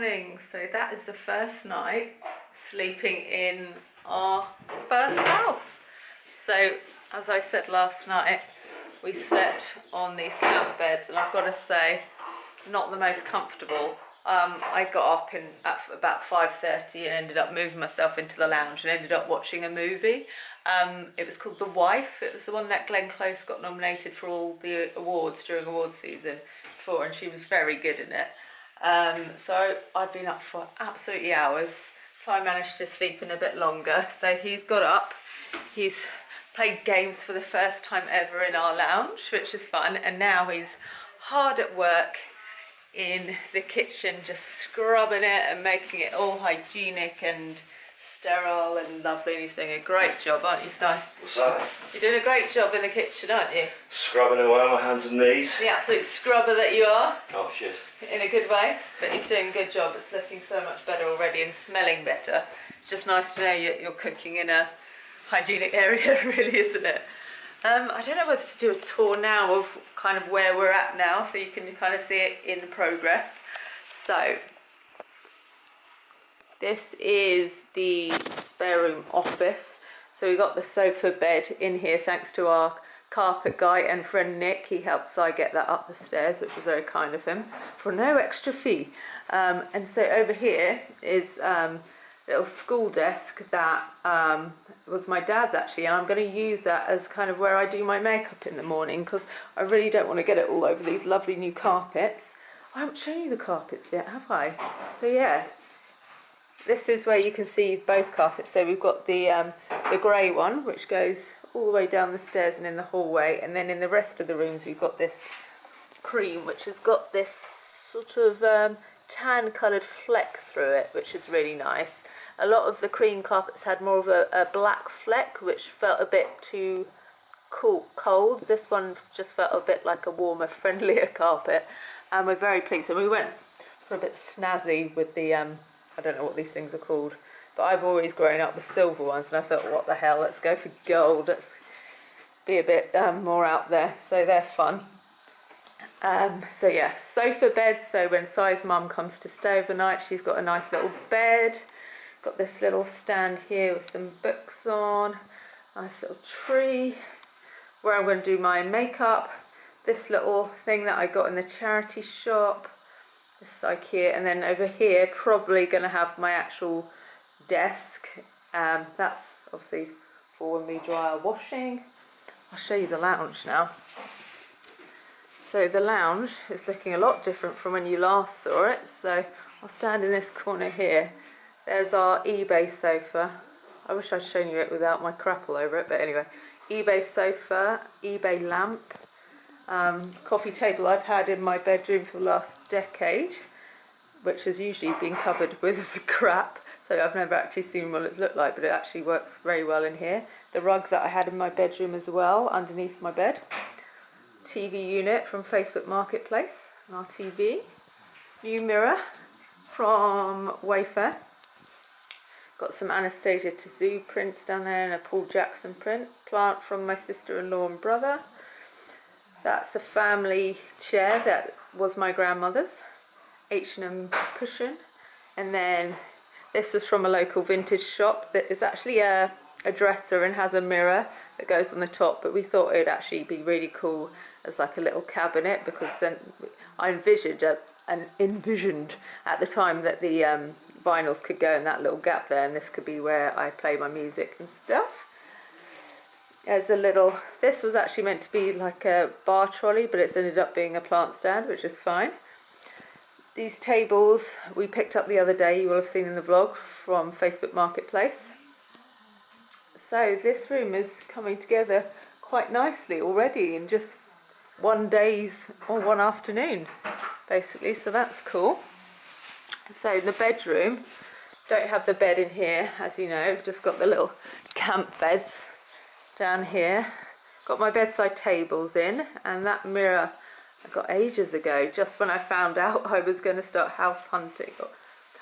morning. So that is the first night sleeping in our first house. So as I said last night, we slept on these camp beds, and I've got to say, not the most comfortable. I got up at about 5:30 and ended up moving myself into the lounge and ended up watching a movie. It was called The Wife. It was the one that Glenn Close got nominated for all the awards during awards season for, and she was very good in it. So I've been up for absolutely hours, so I managed to sleep in a bit longer. So he's got up, he's played games for the first time ever in our lounge, which is fun, and now he's hard at work in the kitchen, just scrubbing it and making it all hygienic and sterile and lovely. And he's doing a great job, aren't you, Sty? What's that? You're doing a great job in the kitchen, aren't you? Scrubbing away on my hands and knees. The absolute scrubber that you are. Oh shit. In a good way, but he's doing a good job. It's looking so much better already and smelling better. It's just nice to know you're cooking in a hygienic area, really, isn't it? I don't know whether to do a tour now of kind of where we're at now, so you can kind of see it in progress. So this is the spare room office. So we got the sofa bed in here thanks to our carpet guy and friend Nick. He helped Si get that up the stairs, which was very kind of him, for no extra fee. And so over here is a little school desk that was my dad's actually, and I'm going to use that as kind of where I do my makeup in the morning, because I really don't want to get it all over these lovely new carpets. I haven't shown you the carpets yet, have I? So yeah, this is where you can see both carpets. So we've got the grey one, which goes all the way down the stairs and in the hallway, and then in the rest of the rooms we've got this cream, which has got this sort of tan coloured fleck through it, which is really nice. A lot of the cream carpets had more of a black fleck, which felt a bit too cold. This one just felt a bit like a warmer, friendlier carpet, and we're very pleased. And we went for a bit snazzy with the I don't know what these things are called, but I've always grown up with silver ones, and I thought, what the hell, let's go for gold, let's be a bit more out there. So they're fun. So yeah, sofa beds. So when Si's mum comes to stay overnight, she's got a nice little bed. Got this little stand here with some books on. Nice little tree where I'm going to do my makeup. This little thing that I got in the charity shop. This is IKEA. And then over here, probably going to have my actual desk. That's obviously for when we dry our washing. I'll show you the lounge now. So the lounge is looking a lot different from when you last saw it. So I'll stand in this corner here. There's our eBay sofa. I wish I'd shown you it without my crap all over it, but anyway. eBay sofa, eBay lamp, coffee table I've had in my bedroom for the last decade, which has usually been covered with crap, so I've never actually seen what it's looked like, but it actually works very well in here. The rug that I had in my bedroom as well, underneath my bed. TV unit from Facebook Marketplace, our TV. New mirror from Wayfair. Got some Anastasia Tazoo prints down there and a Paul Jackson print. Plant from my sister-in-law and brother. That's a family chair that was my grandmother's. H&M cushion. And then this was from a local vintage shop that is actually a dresser and has a mirror that goes on the top, but we thought it would actually be really cool as like a little cabinet, because then I envisioned at the time that the vinyls could go in that little gap there, and this could be where I play my music and stuff. There's a little, this was actually meant to be like a bar trolley, but it's ended up being a plant stand, which is fine. These tables we picked up the other day, you will have seen in the vlog, from Facebook Marketplace. So this room is coming together quite nicely already in just one day's or one afternoon, basically, so that's cool. So in the bedroom, don't have the bed in here, as you know, just got the little camp beds down here. Got my bedside tables in, and that mirror I got ages ago, just when I found out I was going to start house hunting.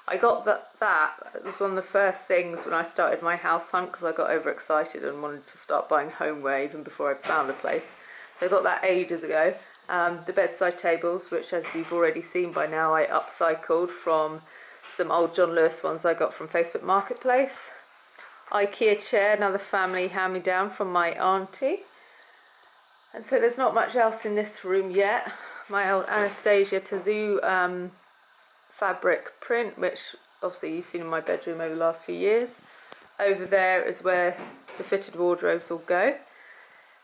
I got that was one of the first things when I started my house hunt, because I got overexcited and wanted to start buying homeware even before I found a place. So I got that ages ago. The bedside tables, which as you've already seen by now, I upcycled from some old John Lewis ones I got from Facebook Marketplace. IKEA chair, another family hand-me-down from my auntie. And so there's not much else in this room yet. My old Anastasia Tazoo fabric print, which obviously you've seen in my bedroom over the last few years. Over there is where the fitted wardrobes will go.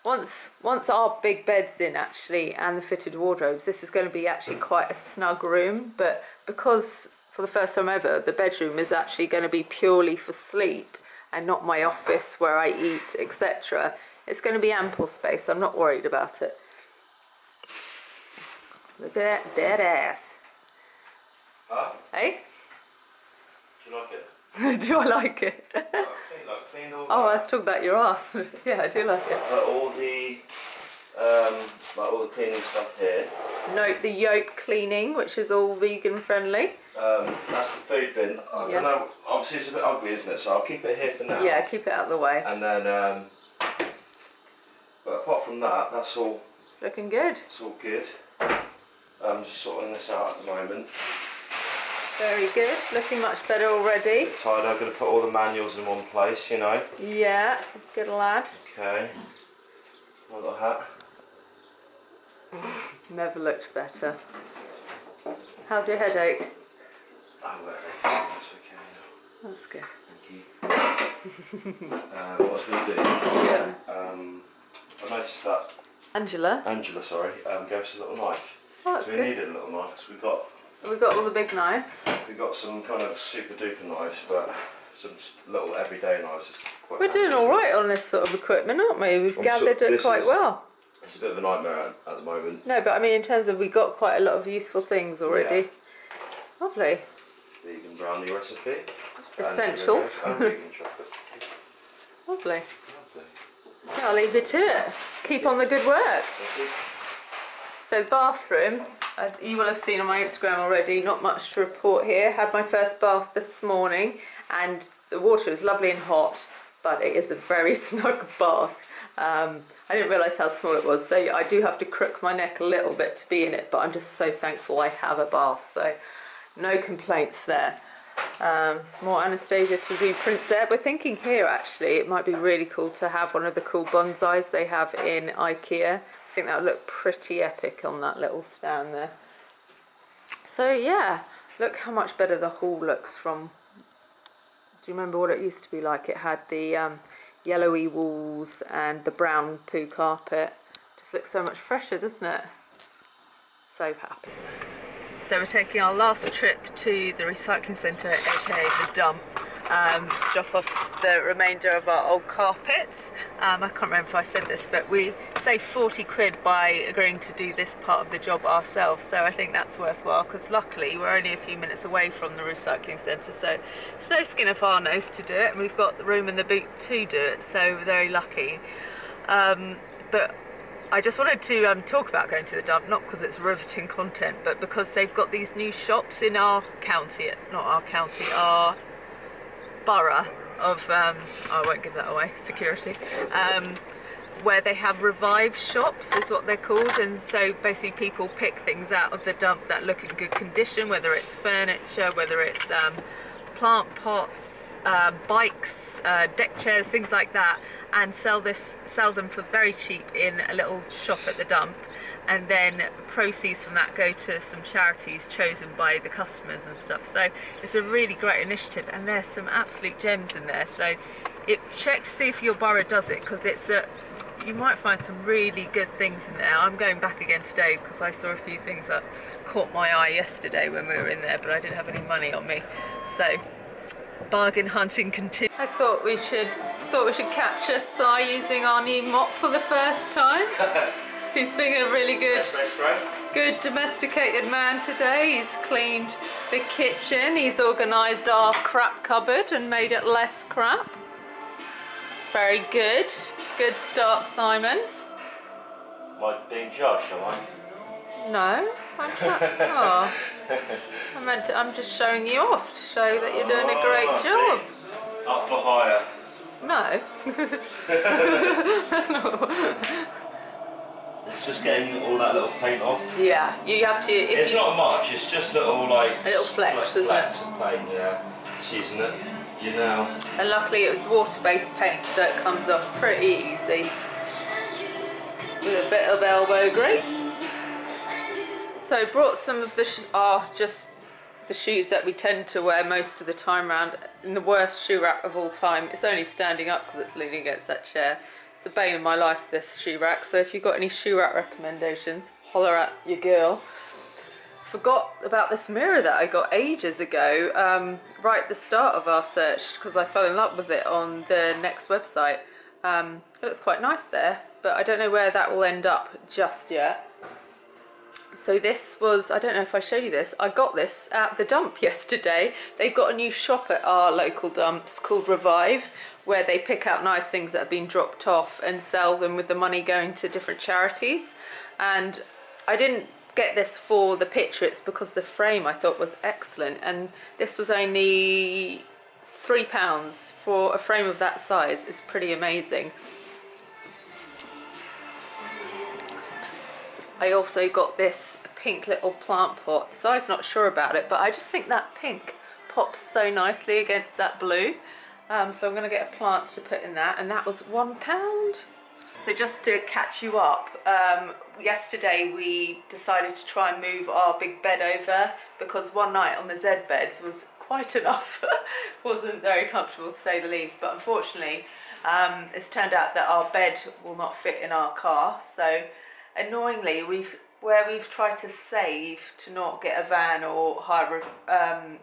Once our big bed's in actually, and the fitted wardrobes, this is going to be actually quite a snug room, but because for the first time ever the bedroom is actually going to be purely for sleep and not my office where I eat, etc., it's going to be ample space. I'm not worried about it. Look at that dead ass. Huh? Hey? Do you like it? Do I like it? Clean all Oh, let's talk about your ass. Yeah, I do like it. all the cleaning stuff here. Note the yolk cleaning, which is all vegan friendly. That's the food bin. I don't know. Obviously, it's a bit ugly, isn't it? So I'll keep it here for now. Yeah, keep it out of the way. And then, but apart from that, that's all. It's looking good. It's all good. I'm just sorting this out at the moment. Very good. Looking much better already. Tired. I'm going to put all the manuals in one place, you know. Yeah, good lad. Okay. My little hat. Never looked better. How's your headache? Oh, that's okay now. That's good. Thank you. What I was going to do, Yeah. I noticed that Angela, sorry, gave us a little knife. Oh, that's so we good. needed a little knife because We've got all the big knives. we got some kind of super duper knives, but some little everyday knives is quite We're doing all right on this sort of equipment, aren't we? We've gathered it quite well. It's a bit of a nightmare at the moment. No, but I mean in terms of we got quite a lot of useful things already. Yeah. Lovely. Vegan brownie recipe. Essentials. And vegan chocolate. Lovely. Lovely. I'll leave you to it. Keep on the good work. So the bathroom, you will have seen on my Instagram already, not much to report here. Had my first bath this morning and the water is lovely and hot, but it is a very snug bath. I didn't realise how small it was, so I do have to crook my neck a little bit to be in it, but I'm just so thankful I have a bath, so no complaints there. Some more Anastasia Tazoo prints there. We're thinking here actually it might be really cool to have one of the cool bonsais they have in IKEA. I think that would look pretty epic on that little stand there. So yeah, look how much better the hall looks from. Do you remember what it used to be like? It had the yellowy walls and the brown poo carpet. Just looks so much fresher, doesn't it? So happy. So we're taking our last trip to the recycling centre, aka the dump, to drop off the remainder of our old carpets. I can't remember if I said this, but we saved 40 quid by agreeing to do this part of the job ourselves, so I think that's worthwhile because luckily we're only a few minutes away from the recycling centre, so it's no skin off our nose to do it, and we've got the room in the boot to do it, so we're very lucky. But I just wanted to talk about going to the dump, not because it's riveting content, but because they've got these new shops in our county, not our county, our borough of, I won't give that away, security, where they have revive shops is what they're called, and so basically people pick things out of the dump that look in good condition, whether it's furniture, whether it's plant pots, bikes, deck chairs, things like that, and sell them for very cheap in a little shop at the dump, and then proceeds from that go to some charities chosen by the customers and stuff. So it's a really great initiative, and there's some absolute gems in there. So check to see if your borough does it, because you might find some really good things in there. I'm going back again today because I saw a few things that caught my eye yesterday when we were in there, but I didn't have any money on me. So bargain hunting continues. I thought we should capture Si using our new mop for the first time. He's being a really good domesticated man today. He's cleaned the kitchen, he's organised our crap cupboard and made it less crap. Very good. Good start, Simons. Am I being judged, am I? No, I'm just showing you off to show that you're doing a great job. Up for hire. No. That's not. It's just getting all that little paint off. Yeah, you have to. It's not much. It's just little like a little flecks, isn't flecks of paint. Yeah, it's using it. You know. And luckily it was water-based paint, so it comes off pretty easy with a bit of elbow grease. So I brought some of the just the shoes that we tend to wear most of the time around in the worst shoe rack of all time. It's only standing up because it's leaning against that chair. It's the bane of my life, this shoe rack. So if you've got any shoe rack recommendations, holler at your girl. Forgot about this mirror that I got ages ago, right at the start of our search, because I fell in love with it on the Next website. It looks quite nice there, but I don't know where that will end up just yet. So this was, I don't know if I showed you this, I got this at the dump yesterday. They've got a new shop at our local dumps called Revive, where they pick out nice things that have been dropped off and sell them with the money going to different charities. And I didn't get this for the picture, it's because the frame I thought was excellent, and this was only £3 for a frame of that size. It's pretty amazing. I also got this pink little plant pot. So I was not sure about it, but I just think that pink pops so nicely against that blue. So I'm going to get a plant to put in that, and that was £1. So just to catch you up, yesterday we decided to try and move our big bed over, because one night on the Z beds was quite enough. Wasn't very comfortable to say the least, but unfortunately it's turned out that our bed will not fit in our car. So annoyingly, where we've tried to save to not get a van or hire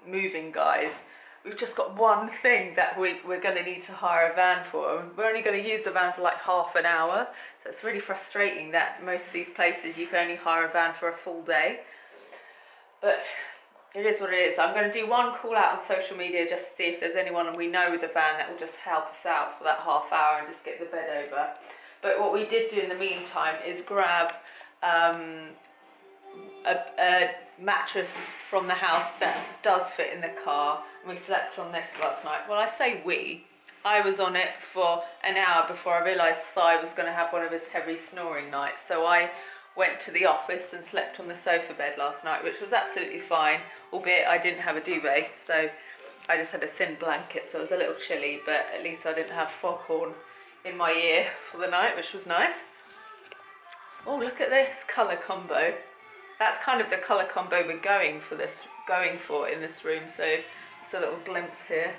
moving guys, we've just got one thing that we're going to need to hire a van for. We're only going to use the van for like half an hour, so it's really frustrating that most of these places you can only hire a van for a full day. But it is what it is. I'm going to do one call out on social media just to see if there's anyone we know with a van that will just help us out for that half hour and just get the bed over. But what we did do in the meantime is grab a mattress from the house that does fit in the car. We slept on this last night. Well, I say we. I was on it for an hour before I realised Si was going to have one of his heavy snoring nights. So I went to the office and slept on the sofa bed last night, which was absolutely fine, albeit I didn't have a duvet. So I just had a thin blanket, so it was a little chilly, but at least I didn't have foghorn in my ear for the night, which was nice. Oh, look at this colour combo. That's kind of the colour combo we're going for in this room, so it's a little glimpse here.